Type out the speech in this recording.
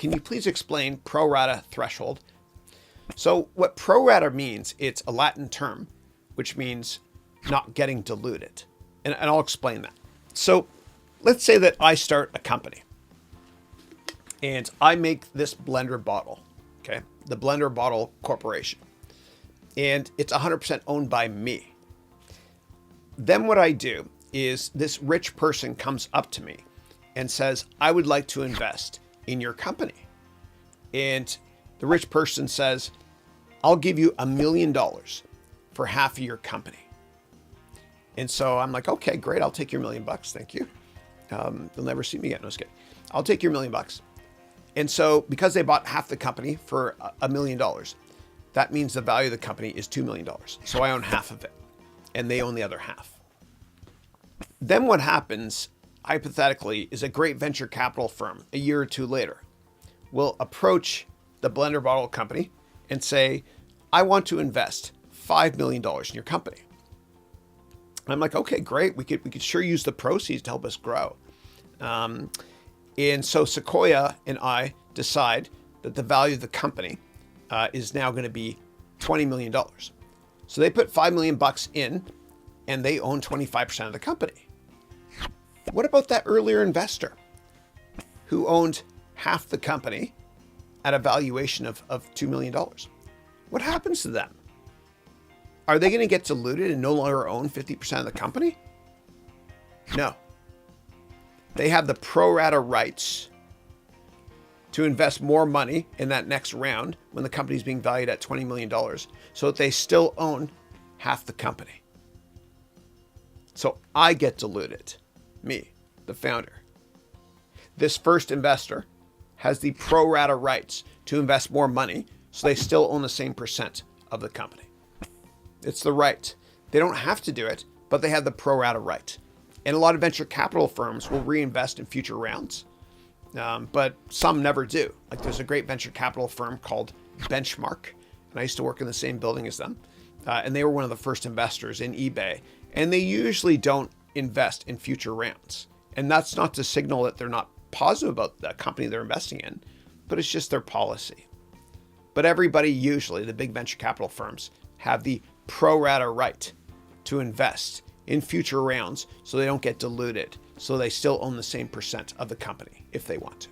can you please explain pro rata threshold? So what pro rata means, it's a Latin term, which means not getting diluted. And I'll explain that. So let's say that I start a company and I make this blender bottle, okay? The Blender Bottle Corporation. And it's 100% owned by me. Then what I do is this rich person comes up to me and says, I would like to invest in your company. And the rich person says, I'll give you $1 million for half of your company. And so I'm like, okay, great. I'll take your $1 million. Thank you. You'll never see me again. No, just kidding. I'll take your $1 million. And so because they bought half the company for $1 million, that means the value of the company is $2 million. So I own half of it and they own the other half. Then what happens, hypothetically, is a great venture capital firm a year or two later will approach the Blender Bottle Company and say, I want to invest $5 million in your company. And I'm like, okay, great. We could sure use the proceeds to help us grow. And so Sequoia and I decide that the value of the company is now going to be $20 million. So they put $5 million in and they own 25% of the company. What about that earlier investor who owned half the company at a valuation of $2 million? What happens to them? Are they going to get diluted and no longer own 50% of the company? No. They have the pro rata rights to invest more money in that next round when the company is being valued at $20 million so that they still own half the company. So I get diluted, me, the founder. This first investor has the pro rata rights to invest more money so they still own the same percent of the company. It's the right. They don't have to do it, but they have the pro rata right. And a lot of venture capital firms will reinvest in future rounds, but some never do. Like there's a great venture capital firm called Benchmark, and I used to work in the same building as them. And they were one of the first investors in eBay. And they usually don't invest in future rounds. And that's not to signal that they're not positive about the company they're investing in, but it's just their policy. But everybody, usually the big venture capital firms, have the pro rata right to invest in future rounds so they don't get diluted, so they still own the same percent of the company if they want to.